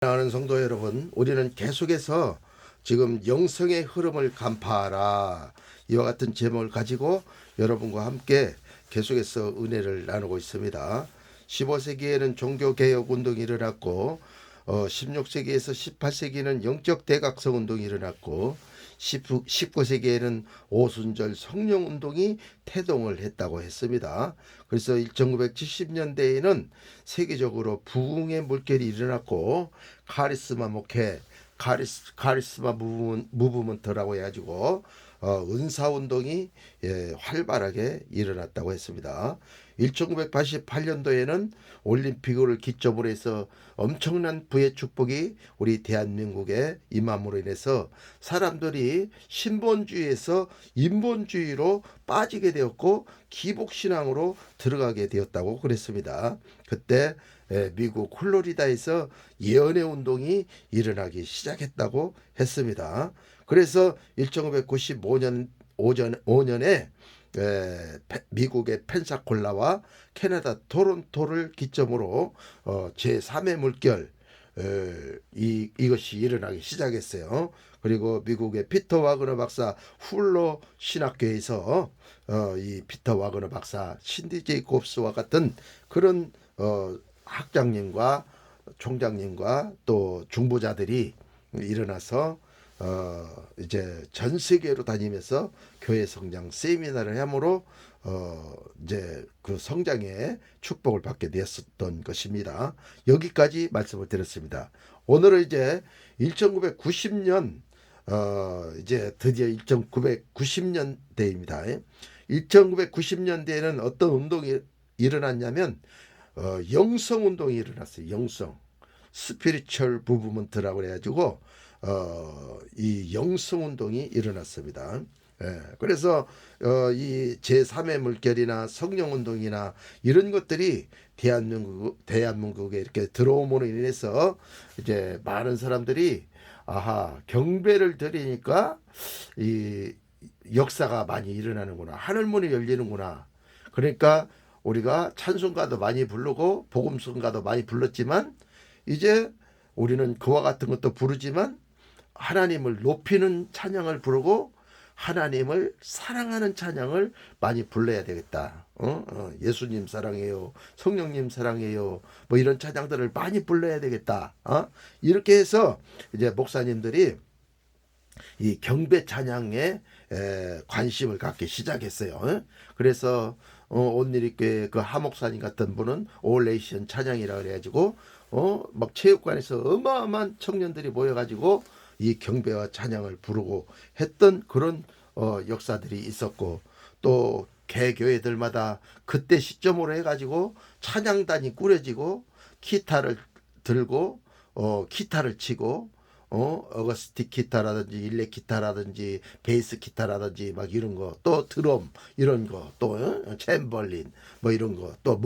사랑하는 성도 여러분, 우리는 계속해서 지금 영성의 흐름을 간파하라 이와 같은 제목을 가지고 여러분과 함께 계속해서 은혜를 나누고 있습니다. 15세기에는 종교개혁 운동이 일어났고 16세기에서 18세기는 영적 대각성 운동이 일어났고 19세기에는 오순절 성령 운동이 태동을 했다고 했습니다. 그래서 1970년대에는 세계적으로 부흥의 물결이 일어났고 카리스마 목회, 카리스마 무브먼트라고 해가지고 은사 운동이 활발하게 일어났다고 했습니다. 1988년도에는 올림픽을 기점으로 해서 엄청난 부의 축복이 우리 대한민국에 임함으로 인해서 사람들이 신본주의에서 인본주의로 빠지게 되었고 기복신앙으로 들어가게 되었다고 그랬습니다. 그때 미국 플로리다에서 예언의 운동이 일어나기 시작했다고 했습니다. 그래서 1995년에 미국의 펜사콜라와 캐나다 토론토를 기점으로 제3의 물결 이것이 일어나기 시작했어요. 그리고 미국의 피터 와그너 박사 훌로 신학교에서 이 피터 와그너 박사, 신디 제이콥스와 같은 그런 학장님과 총장님과 또 중보자들이 일어나서 이제 전 세계로 다니면서 교회 성장 세미나를 함으로 이제 그 성장의 축복을 받게 되었던 것입니다. 여기까지 말씀을 드렸습니다. 오늘은 이제 1990년 이제 드디어 1990년대입니다. 1990년대에는 어떤 운동이 일어났냐면 영성 운동이 일어났어요. 영성 스피리추얼 무브먼트라고 해가지고 이 영성 운동이 일어났습니다. 그래서 이 제3의 물결이나 성령 운동이나 이런 것들이 대한민국에 이렇게 들어옴으로 인해서 이제 많은 사람들이 경배를 드리니까 이 역사가 많이 일어나는구나, 하늘문이 열리는구나. 그러니까 우리가 찬송가도 많이 부르고 복음성가도 많이 불렀지만 이제 우리는 그와 같은 것도 부르지만 하나님을 높이는 찬양을 부르고 하나님을 사랑하는 찬양을 많이 불러야 되겠다. 예수님 사랑해요, 성령님 사랑해요, 뭐 이런 찬양들을 많이 불러야 되겠다. 이렇게 해서 이제 목사님들이 이 경배 찬양에 관심을 갖기 시작했어요. 그래서 온누리교회 그 하목사님 같은 분은 올레이션 찬양이라 그래가지고 막 체육관에서 어마어마한 청년들이 모여가지고 이 경배와 찬양을 부르고 했던 그런 역사들이 있었고, 또 개교회들마다 그때 시점으로 해가지고 찬양단이 꾸려지고 기타를 들고 기타를 치고 어거스틱 기타라든지 일렉 기타라든지 베이스 기타라든지 막 이런 거, 또 드럼 이런 거, 또 챔벌린 뭐 이런 거, 또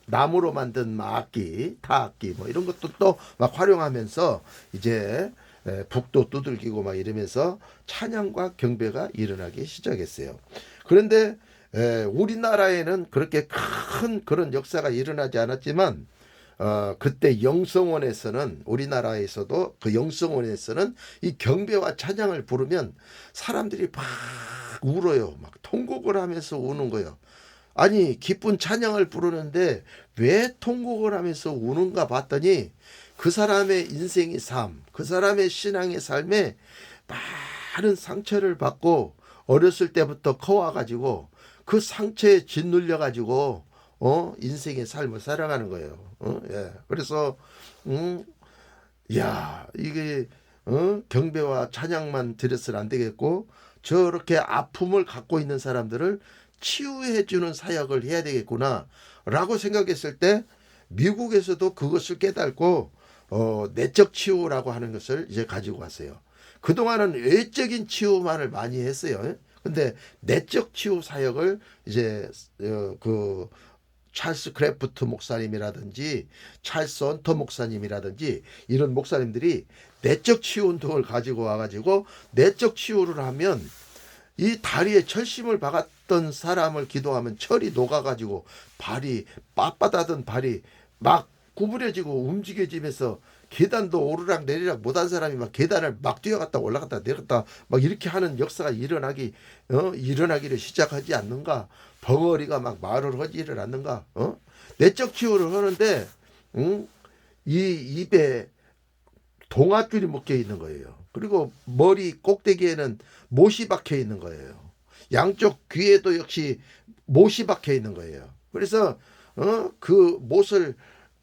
나무로 만든 악기, 타악기 뭐 이런 것도 또 막 활용하면서 이제 북도 두들기고 막 이러면서 찬양과 경배가 일어나기 시작했어요. 그런데 우리나라에는 그렇게 큰 그런 역사가 일어나지 않았지만 그때 영성원에서는, 우리나라에서도 그 영성원에서는 이 경배와 찬양을 부르면 사람들이 막 울어요. 막 통곡을 하면서 우는 거예요. 아니, 기쁜 찬양을 부르는데 왜 통곡을 하면서 우는가 봤더니 그 사람의 인생의 삶, 그 사람의 신앙의 삶에 많은 상처를 받고 어렸을 때부터 커와가지고 그 상처에 짓눌려가지고 인생의 삶을 살아가는 거예요. 그래서 이게 경배와 찬양만 드렸으면 안 되겠고 저렇게 아픔을 갖고 있는 사람들을 치유해 주는 사역을 해야 되겠구나 라고 생각했을 때 미국에서도 그것을 깨닫고 내적 치유라고 하는 것을 이제 가지고 왔어요. 그동안은 외적인 치유만을 많이 했어요. 근데 내적 치유 사역을 이제 그 찰스 크래프트 목사님이라든지 찰스 헌터 목사님이라든지 이런 목사님들이 내적 치유 운동을 가지고 와가지고 내적 치유를 하면 이 다리에 철심을 박았던 사람을 기도하면 철이 녹아가지고 발이 빳빳하던 발이 막 구부려지고 움직여지면서 계단도 오르락 내리락 못한 사람이 막 계단을 막 뛰어갔다 올라갔다 내렸다 막 이렇게 하는 역사가 일어나기를 시작하지 않는가? 벙어리가 막 말을 하지를 않는가? 내적 치유를 하는데 이 입에 동아줄이 묶여 있는 거예요. 그리고 머리 꼭대기에는 못이 박혀 있는 거예요. 양쪽 귀에도 역시 못이 박혀 있는 거예요. 그래서 그 못을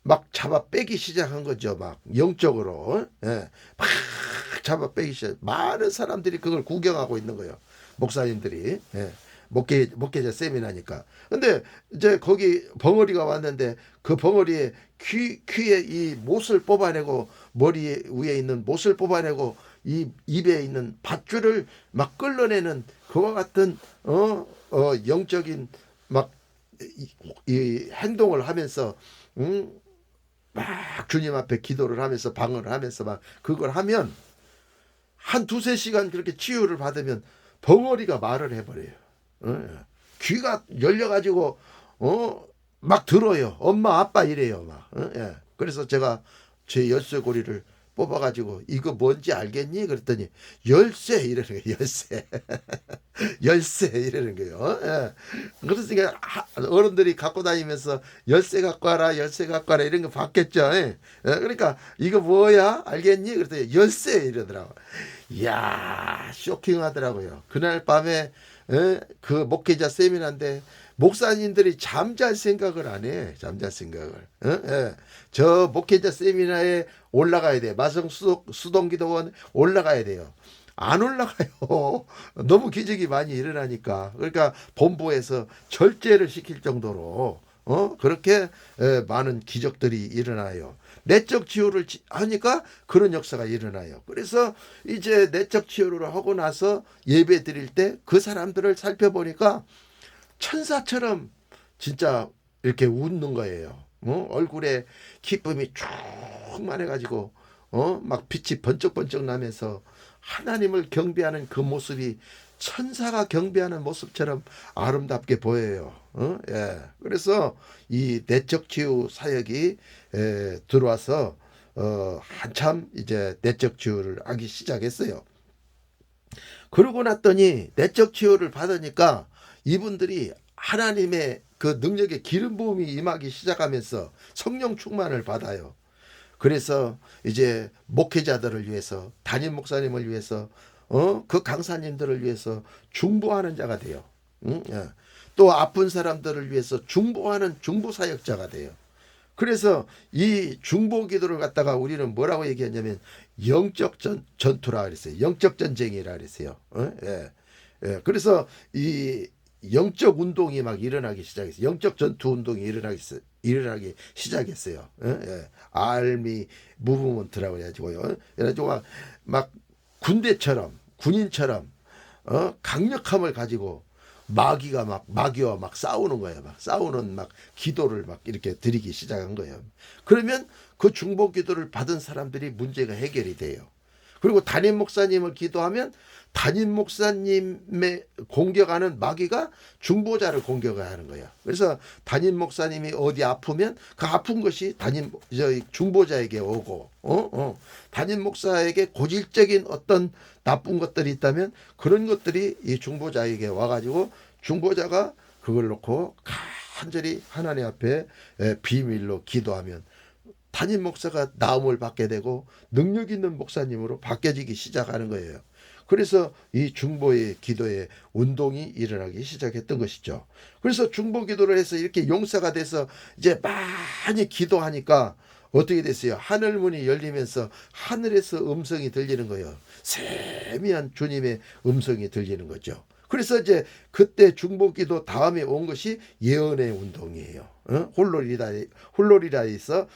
막 잡아 빼기 시작한 거죠. 막 영적으로 예. 막 잡아 빼기 시작. 많은 사람들이 그걸 구경하고 있는 거예요. 목사님들이 예. 목회자 세미나니까. 근데 이제 거기 벙어리가 왔는데 그 벙어리에 귀에 이 못을 뽑아내고 머리 위에 있는 못을 뽑아내고 이 입에 있는 밧줄을 막 끌어내는 그와 같은 영적인 막 이 행동을 하면서 막 주님 앞에 기도를 하면서 방언을 하면서 막 그걸 하면 한 두세 시간 그렇게 치유를 받으면 벙어리가 말을 해버려요. 귀가 열려가지고 막 들어요. 엄마 아빠 이래요 막. 예. 그래서 제가 제 열쇠고리를 뽑아가지고 이거 뭔지 알겠니? 그랬더니 열쇠 이러는 거예요. 열쇠. 열쇠 이러는 거예요. 예. 그래서 어른들이 갖고 다니면서 열쇠 갖고 와라 열쇠 갖고 와라 이런 거 봤겠죠. 예. 그러니까 이거 뭐야? 알겠니? 그랬더니 열쇠 이러더라고. 이야 쇼킹하더라고요. 그날 밤에 그 목회자 세미나인데 목사님들이 잠잘 생각을 안 해. 잠잘 생각을. 예. 저 목회자 세미나에 올라가야 돼. 마성 수동기도원 올라가야 돼요. 안 올라가요. 너무 기적이 많이 일어나니까. 그러니까 본부에서 절제를 시킬 정도로 그렇게 많은 기적들이 일어나요. 내적 치유를 하니까 그런 역사가 일어나요. 그래서 이제 내적 치유를 하고 나서 예배 드릴 때 그 사람들을 살펴보니까 천사처럼 진짜 이렇게 웃는 거예요. 얼굴에 기쁨이 충만해가지고 막 빛이 번쩍번쩍 나면서 하나님을 경배하는 그 모습이 천사가 경배하는 모습처럼 아름답게 보여요. 예. 그래서 이 내적 치유 사역이 들어와서 한참 이제 내적 치유를 하기 시작했어요. 그러고 났더니 내적 치유를 받으니까 이분들이 하나님의 그 능력의 기름 부음이 임하기 시작하면서 성령 충만을 받아요. 그래서 이제 목회자들을 위해서 담임 목사님을 위해서 그 강사님들을 위해서 중보하는 자가 돼요. 예. 또 아픈 사람들을 위해서 중보하는 중보 사역자가 돼요. 그래서 이 중보 기도를 갖다가 우리는 뭐라고 얘기하냐면 영적 전투라 그랬어요. 영적 전쟁이라 그랬어요. 예. 예. 그래서 이 영적 운동이 막 일어나기 시작했어요. 영적 전투 운동이 일어나기 시작했어요. 예. 알미 무브먼트라고 해가지고요. 그래가지고 막 군대처럼 군인처럼 강력함을 가지고 마귀와 막 싸우는 거예요. 막 싸우는 막 기도를 막 이렇게 드리기 시작한 거예요. 그러면 그 중보 기도를 받은 사람들이 문제가 해결이 돼요. 그리고 담임 목사님을 기도하면 담임 목사님의 공격하는 마귀가 중보자를 공격하는 거예요. 그래서 담임 목사님이 어디 아프면 그 아픈 것이 중보자에게 오고, 담임 목사에게 고질적인 어떤 나쁜 것들이 있다면 그런 것들이 이 중보자에게 와가지고 중보자가 그걸 놓고 간절히 하나님 앞에 비밀로 기도하면 담임 목사가 나음을 받게 되고 능력 있는 목사님으로 바뀌어지기 시작하는 거예요. 그래서 이 중보의 기도의 운동이 일어나기 시작했던 것이죠. 그래서 중보 기도를 해서 이렇게 용사가 돼서 이제 많이 기도하니까 어떻게 됐어요? 하늘문이 열리면서 하늘에서 음성이 들리는 거예요. 세미한 주님의 음성이 들리는 거죠. 그래서 이제 그때 중보기도 다음에 온 것이 예언의 운동이에요. 홀로리다에서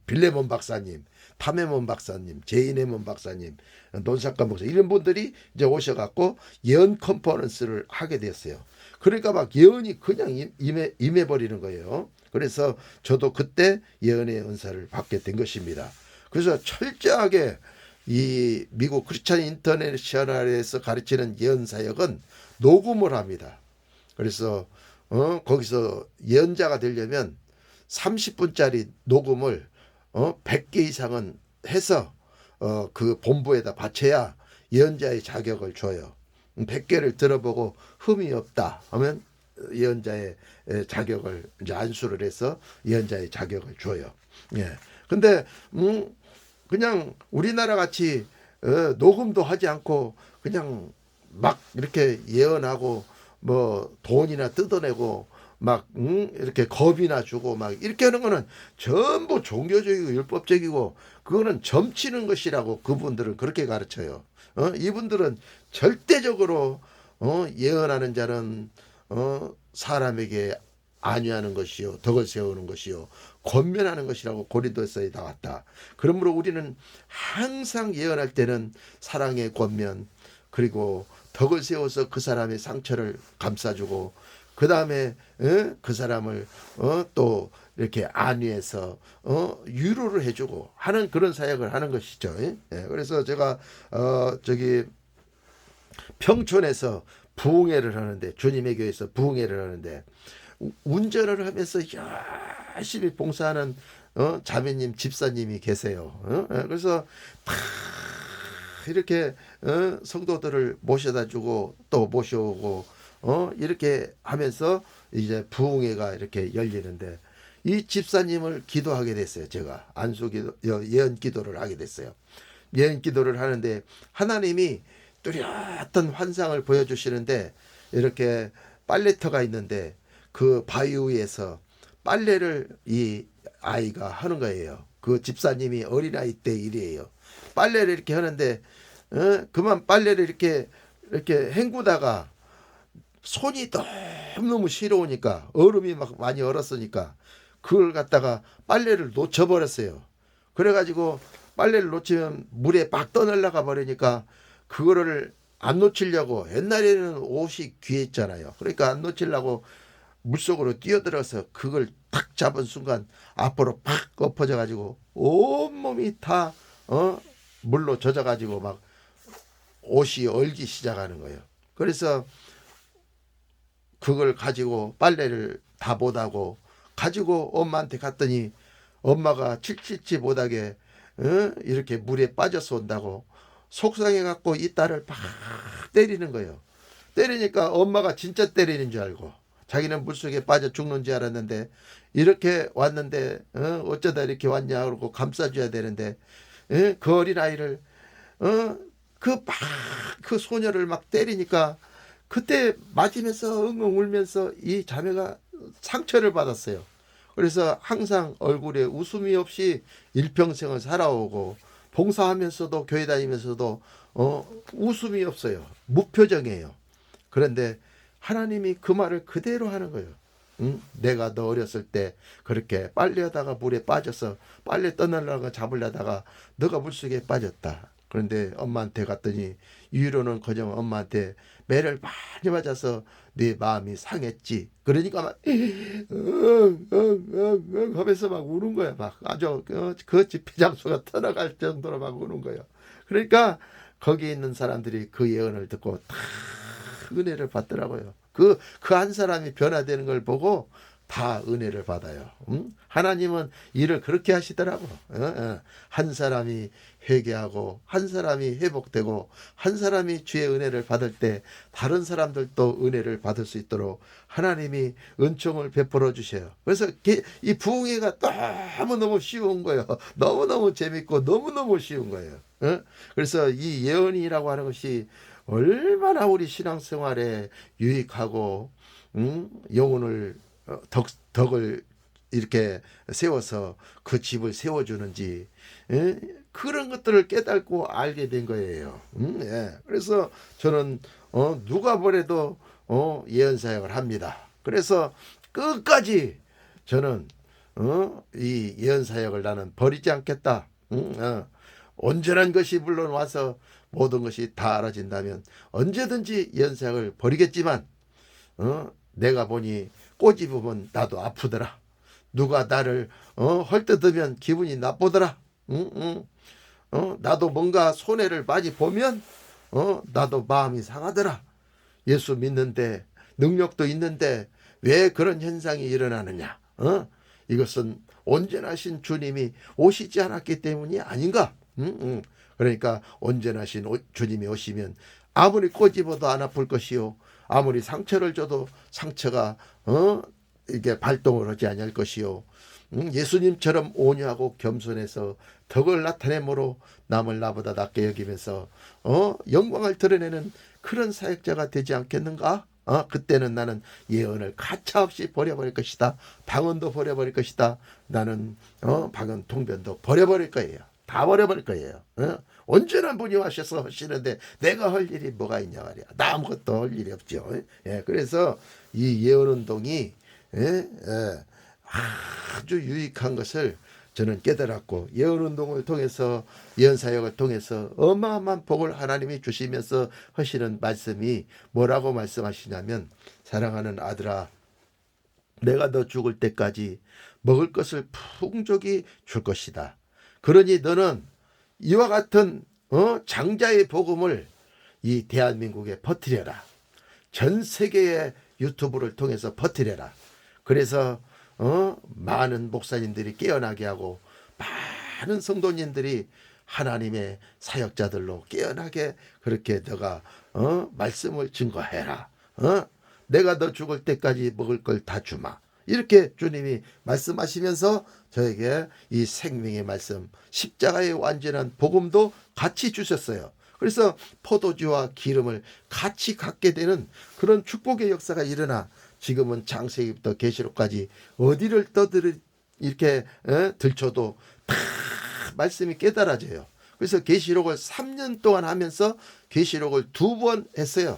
빌레몬 박사님, 타메몬 박사님, 제이네몬 박사님, 논사카 목사 이런 분들이 이제 오셔갖고 예언 컨퍼런스를 하게 됐어요. 그러니까 막 예언이 그냥 임해버리는 거예요. 그래서 저도 그때 예언의 은사를 받게 된 것입니다. 그래서 철저하게 이 미국 크리스찬 인터내셔널에서 가르치는 예언 사역은 녹음을 합니다. 그래서 거기서 예언자가 되려면 30분짜리 녹음을 100개 이상은 해서 그 본부에다 바쳐야 예언자의 자격을 줘요. 100개를 들어보고 흠이 없다 하면 예언자의 자격을 이제 안수를 해서 예언자의 자격을 줘요. 예. 근데 그냥 우리나라 같이 녹음도 하지 않고 그냥 막 이렇게 예언하고 뭐 돈이나 뜯어내고 막 이렇게 겁이나 주고 막 이렇게 하는 거는 전부 종교적이고 율법적이고 그거는 점치는 것이라고 그분들은 그렇게 가르쳐요. 이분들은 절대적으로 예언하는 자는 사람에게 안위하는 것이요 덕을 세우는 것이요 권면하는 것이라고 고린도서에 나왔다. 그러므로 우리는 항상 예언할 때는 사랑의 권면 그리고 덕을 세워서 그 사람의 상처를 감싸주고 그 다음에 그 사람을 또 이렇게 안위해서 위로를 해주고 하는 그런 사역을 하는 것이죠. 예? 그래서 제가 저기 평촌에서 부흥회를 하는데 주님의 교회에서 부흥회를 하는데 운전을 하면서 열심히 봉사하는 자매님 집사님이 계세요. 그래서 다 이렇게 성도들을 모셔다 주고 또 모셔오고 이렇게 하면서 이제 부흥회가 이렇게 열리는데 이 집사님을 기도하게 됐어요. 제가 안수기도 예언 기도를 하게 됐어요. 예언 기도를 하는데 하나님이 뚜렷한 환상을 보여주시는데 이렇게 빨래터가 있는데 그 바위 위에서 빨래를 이 아이가 하는 거예요. 그 집사님이 어린아이 때 일이에요. 빨래를 이렇게 하는데 그만 빨래를 이렇게 헹구다가 손이 너무너무 시려우니까 얼음이 막 많이 얼었으니까 그걸 갖다가 빨래를 놓쳐버렸어요. 그래가지고 빨래를 놓치면 물에 막 떠날라가 버리니까 그거를 안 놓치려고 옛날에는 옷이 귀했잖아요. 그러니까 안 놓치려고 물속으로 뛰어들어서 그걸 탁 잡은 순간 앞으로 팍 엎어져 가지고 온몸이 다 물로 젖어 가지고 막 옷이 얼기 시작하는 거예요. 그래서 그걸 가지고 빨래를 다 못하고 가지고 엄마한테 갔더니 엄마가 칠칠치 못하게 이렇게 물에 빠져서 온다고 속상해 갖고 이 딸을 팍 때리는 거예요. 때리니까 엄마가 진짜 때리는 줄 알고 자기는 물속에 빠져 죽는 줄 알았는데 이렇게 왔는데 어쩌다 이렇게 왔냐 그러고 감싸줘야 되는데 그 어린아이를 그 소녀를 막 때리니까 그때 맞으면서 엉엉 울면서 이 자매가 상처를 받았어요. 그래서 항상 얼굴에 웃음이 없이 일평생을 살아오고 봉사하면서도 교회 다니면서도 웃음이 없어요. 무표정이에요. 그런데 하나님이 그 말을 그대로 하는 거예요. 응? 내가 너 어렸을 때 그렇게 빨래하다가 물에 빠져서 빨래 떠나려고 잡으려다가 너가 물속에 빠졌다. 그런데 엄마한테 갔더니 위로는 그냥 엄마한테 매를 많이 맞아서 네 마음이 상했지. 그러니까 막 하면서 막 우는 거야. 막 아주 그 집회장소가 터져갈 정도로 막 우는 거예요. 그러니까 거기 있는 사람들이 그 예언을 듣고 다 은혜를 받더라고요. 그 한 사람이 변화되는 걸 보고 다 은혜를 받아요. 하나님은 일을 그렇게 하시더라고. 한 사람이 회개하고 한 사람이 회복되고 한 사람이 주의 은혜를 받을 때 다른 사람들도 은혜를 받을 수 있도록 하나님이 은총을 베풀어 주셔요. 그래서 이 부흥회가 너무너무 쉬운 거예요. 너무너무 재밌고 너무너무 쉬운 거예요. 그래서 이 예언이라고 하는 것이 얼마나 우리 신앙생활에 유익하고 영혼을 덕을 이렇게 세워서 그 집을 세워주는지 그런 것들을 깨닫고 알게 된 거예요. 예. 그래서 저는 누가 보래도 예언 사역을 합니다. 그래서 끝까지 저는 이 예언 사역을 나는 버리지 않겠다. 온전한 것이 물론 와서 모든 것이 다 알아진다면 언제든지 예언 사역을 버리겠지만 내가 보니 꼬집으면 나도 아프더라. 누가 나를 헐뜯으면 기분이 나쁘더라. 나도 뭔가 손해를 많이 보면 나도 마음이 상하더라. 예수 믿는데 능력도 있는데 왜 그런 현상이 일어나느냐? 이것은 온전하신 주님이 오시지 않았기 때문이 아닌가? 그러니까 온전하신 주님이 오시면 아무리 꼬집어도 안 아플 것이요, 아무리 상처를 줘도 상처가 이게 발동을 하지 아니할 것이요, 예수님처럼 온유하고 겸손해서 덕을 나타내므로 남을 나보다 낮게 여기면서 영광을 드러내는 그런 사역자가 되지 않겠는가? 그때는 나는 예언을 가차없이 버려버릴 것이다. 방언도 버려버릴 것이다. 나는 방언 통변도 버려버릴 거예요. 다 버려버릴 거예요. 온전한 분이 와셔서 하시는데 내가 할 일이 뭐가 있냐 말이야. 나 아무것도 할 일이 없죠. 예, 그래서 이 예언운동이 아주 유익한 것을 저는 깨달았고, 예언운동을 통해서, 예언사역을 통해서 어마어마한 복을 하나님이 주시면서 하시는 말씀이 뭐라고 말씀하시냐면, 사랑하는 아들아, 내가 너 죽을 때까지 먹을 것을 풍족히 줄 것이다. 그러니 너는 이와 같은 장자의 복음을 이 대한민국에 퍼뜨려라. 전 세계의 유튜브를 통해서 퍼뜨려라. 그래서 많은 목사님들이 깨어나게 하고 많은 성도님들이 하나님의 사역자들로 깨어나게 그렇게 너가 말씀을 증거해라. 내가 너 죽을 때까지 먹을 걸 다 주마. 이렇게 주님이 말씀하시면서 저에게 이 생명의 말씀, 십자가의 완전한 복음도 같이 주셨어요. 그래서 포도주와 기름을 같이 갖게 되는 그런 축복의 역사가 일어나 지금은 창세기부터 계시록까지 어디를 이렇게 들춰도 다 말씀이 깨달아져요. 그래서 계시록을 3년 동안 하면서 계시록을 2번 했어요.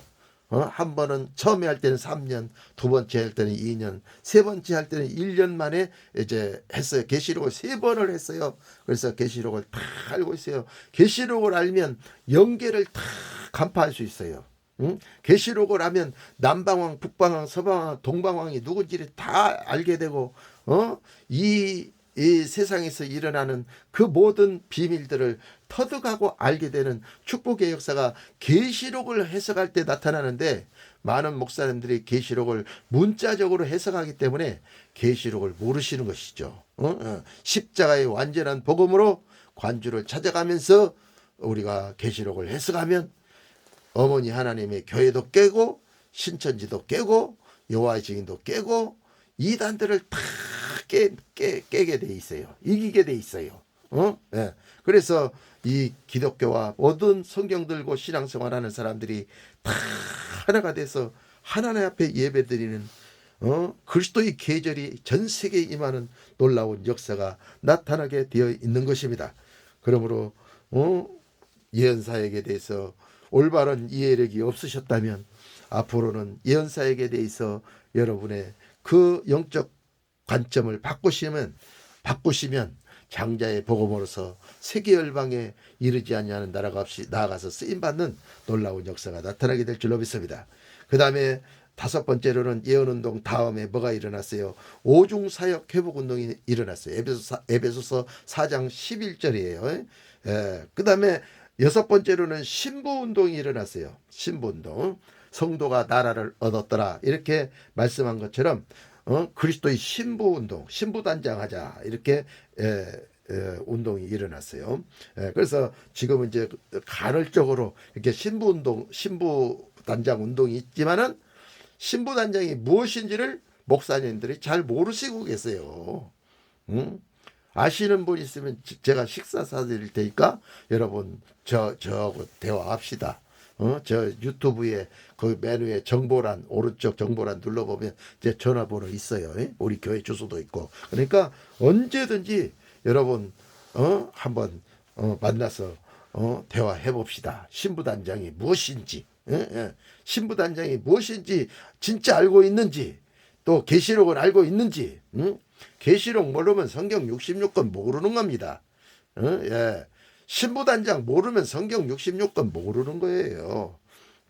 한 번은 처음에 할 때는 3년, 두 번째 할 때는 2년, 세 번째 할 때는 1년 만에 이제 했어요. 계시록을 3번을 했어요. 그래서 계시록을 다 알고 있어요. 계시록을 알면 영계를 다 간파할 수 있어요. 계시록을 하면 남방왕, 북방왕, 서방왕, 동방왕이 누군지를 다 알게 되고, 이 세상에서 일어나는 그 모든 비밀들을 터득하고 알게 되는 축복의 역사가 계시록을 해석할 때 나타나는데, 많은 목사님들이 계시록을 문자적으로 해석하기 때문에 계시록을 모르시는 것이죠. 십자가의 완전한 복음으로 관주를 찾아가면서 우리가 계시록을 해석하면 어머니 하나님의 교회도 깨고 신천지도 깨고 여호와의 증인도 깨고 이단들을 다 깨게 돼 있어요. 이기게 돼 있어요. 네. 그래서 이 기독교와 모든 성경 들고 신앙생활하는 사람들이 다 하나가 돼서 하나님 앞에 예배드리는 그리스도의 계절이 전 세계에 임하는 놀라운 역사가 나타나게 되어 있는 것입니다. 그러므로 예언사역에 대해서 올바른 이해력이 없으셨다면 앞으로는 예언사역에 대해서 여러분의 그 영적 관점을 바꾸시면 장자의 복음으로서 세계 열방에 이르지 아니하는 나라가 없이 나아가서 쓰임받는 놀라운 역사가 나타나게 될 줄로 믿습니다. 그 다음에 5번째로는 예언운동 다음에 뭐가 일어났어요? 오중사역 회복운동이 일어났어요. 에베소서 4장 11절이에요. 그 다음에 6번째로는 신부운동이 일어났어요. 신부운동. 성도가 나라를 얻었더라. 이렇게 말씀한 것처럼 그리스도의 신부운동, 신부단장하자. 이렇게 운동이 일어났어요. 그래서 지금은 이제 간헐적으로 이렇게 신부단장 운동이 있지만은 신부단장이 무엇인지를 목사님들이 잘 모르시고 계세요. 아시는 분 있으면 제가 식사 사드릴 테니까 여러분 저하고 대화합시다. 저 유튜브에 그 메뉴에 정보란 오른쪽 정보란 눌러보면 제 전화번호 있어요. 우리 교회 주소도 있고. 그러니까 언제든지 여러분 한번 만나서 대화해 봅시다. 신부단장이 무엇인지, 신부단장이 무엇인지 진짜 알고 있는지, 또 계시록을 알고 있는지. 계시록 모르면 성경 66권 모르는 겁니다. 예. 신부단장 모르면 성경 66권 모르는 거예요.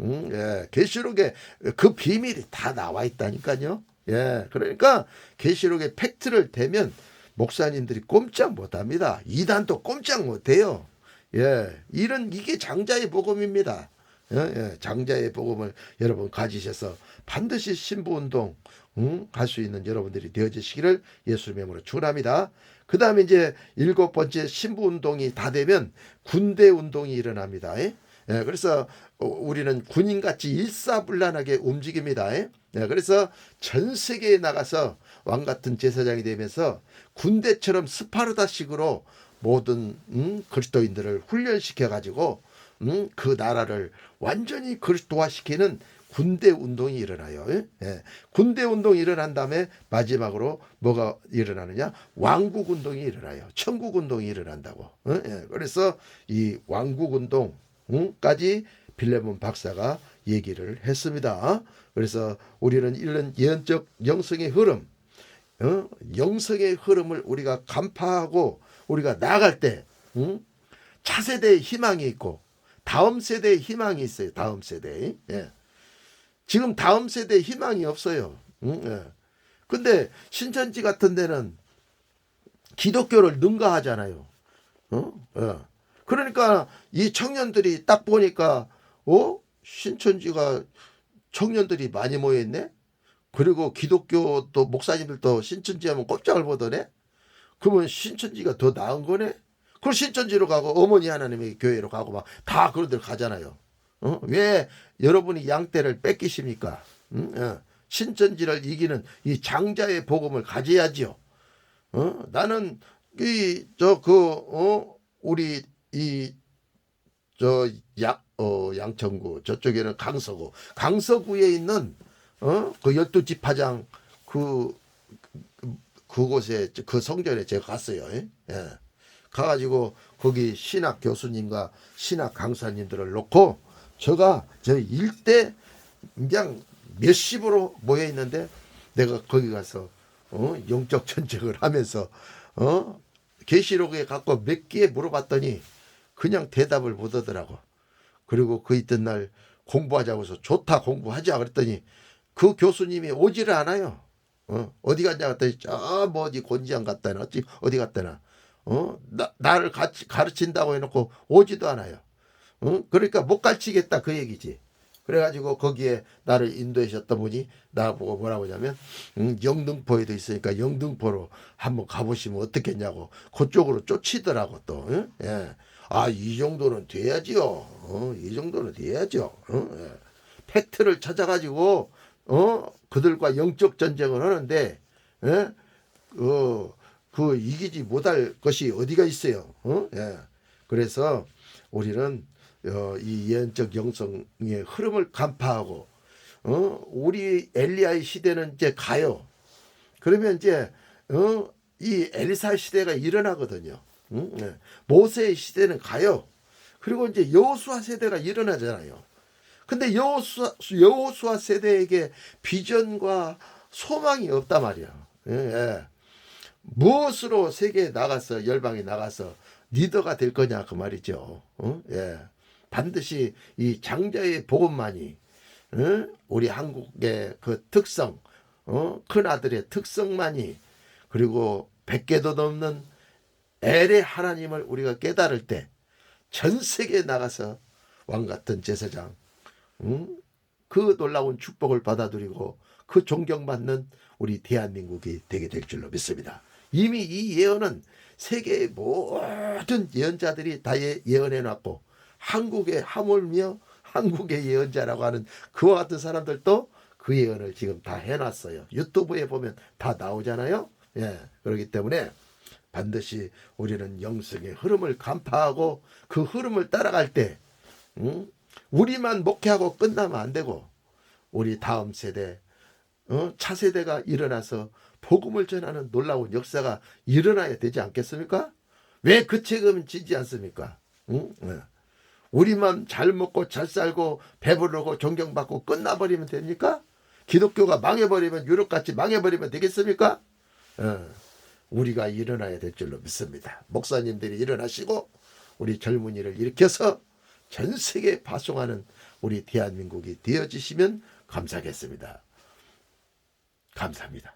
예. 계시록에 그 비밀이 다 나와 있다니까요. 예. 그러니까 계시록의 팩트를 대면 목사님들이 꼼짝 못합니다. 이단도 꼼짝 못해요. 예. 이게 장자의 복음입니다. 장자의 복음을 여러분 가지셔서 반드시 신부운동, 할 수 있는 여러분들이 되어지시기를 예수님의 이름으로 축원합니다. 그 다음에 이제 7번째 신부 운동이 다 되면 군대 운동이 일어납니다. 예? 그래서 우리는 군인같이 일사불란하게 움직입니다. 예? 그래서 전 세계에 나가서 왕 같은 제사장이 되면서 군대처럼 스파르타식으로 모든 그리스도인들을 훈련시켜 가지고 그 나라를 완전히 그리스도화시키는 군대 운동이 일어나요. 예. 군대 운동이 일어난 다음에 마지막으로 뭐가 일어나느냐? 왕국 운동이 일어나요. 천국 운동이 일어난다고. 예. 그래서 이 왕국 운동까지 빌레몬 박사가 얘기를 했습니다. 그래서 우리는 이런 예언적 영성의 흐름, 영성의 흐름을 우리가 간파하고 우리가 나아갈 때 차세대의 희망이 있고 다음 세대의 희망이 있어요. 다음 세대. 예. 지금 다음 세대에 희망이 없어요. 예. 근데 신천지 같은 데는 기독교를 능가하잖아요. 예. 그러니까 이 청년들이 딱 보니까 신천지가 청년들이 많이 모여있네. 그리고 기독교 또 목사님들도 신천지 하면 꼼짝을 보더네. 그러면 신천지가 더 나은 거네. 그럼 신천지로 가고 어머니 하나님의 교회로 가고 막 다 그런 데로 가잖아요. 왜 여러분이 양떼를 뺏기십니까? 신천지를 이기는 이 장자의 복음을 가져야지요. 나는 우리 양천구 저쪽에는 강서구에 있는 그 12지파장 그곳에 그 성전에 제가 갔어요. 예. 가가지고 거기 신학 교수님과 신학 강사님들을 놓고 저 일대 그냥 몇십으로 모여 있는데 내가 거기 가서 영적 전쟁을 하면서 계시록에 갖고 몇 개 물어봤더니 그냥 대답을 못 하더라고. 그리고 그 이튿날 공부하자고 해서 좋다 공부하자 그랬더니 그 교수님이 오지를 않아요. 어디 갔냐 했더니 어디 곤지암 갔다나 어디 갔다나 나를 같이 가르친다고 해놓고 오지도 않아요. 그러니까 못 가르치겠다 그 얘기지. 그래가지고 거기에 나를 인도하셨던 분이 나보고 뭐라고 하냐면 영등포에도 있으니까 영등포로 한번 가보시면 어떻겠냐고 그쪽으로 쫓이더라고 또. 예. 이 정도는 돼야지요. 이 정도는 돼야죠. 예. 팩트를 찾아가지고 그들과 영적 전쟁을 하는데 예? 그 이기지 못할 것이 어디가 있어요. 예. 그래서 우리는 이 예언적 영성의 흐름을 간파하고 우리 엘리야의 시대는 이제 가요. 그러면 이제 이 엘리사 시대가 일어나거든요. 예. 모세의 시대는 가요. 그리고 이제 여호수아 세대가 일어나잖아요. 근데 여호수아 세대에게 비전과 소망이 없단 말이야. 예. 무엇으로 세계에 나가서 열방에 나가서 리더가 될 거냐 그 말이죠. 예. 반드시 이 장자의 복음만이 우리 한국의 그 특성, 큰 아들의 특성만이 그리고 100개도 넘는 엘의 하나님을 우리가 깨달을 때 전 세계에 나가서 왕 같은 제사장, 그 놀라운 축복을 받아들이고 그 존경받는 우리 대한민국이 되게 될 줄로 믿습니다. 이미 이 예언은 세계의 모든 예언자들이 다 예언해놨고 한국의 하물며 한국의 예언자라고 하는 그와 같은 사람들도 그 예언을 지금 다 해놨어요. 유튜브에 보면 다 나오잖아요. 예, 그렇기 때문에 반드시 우리는 영성의 흐름을 간파하고 그 흐름을 따라갈 때 우리만 목회하고 끝나면 안 되고 우리 다음 세대 차세대가 일어나서 복음을 전하는 놀라운 역사가 일어나야 되지 않겠습니까? 왜 그 책임은 지지 않습니까? 우리만 잘 먹고 잘 살고 배부르고 존경받고 끝나버리면 됩니까? 기독교가 망해버리면 유럽같이 망해버리면 되겠습니까? 우리가 일어나야 될 줄로 믿습니다. 목사님들이 일어나시고 우리 젊은이를 일으켜서 전 세계에 파송하는 우리 대한민국이 되어지시면 감사하겠습니다. 감사합니다.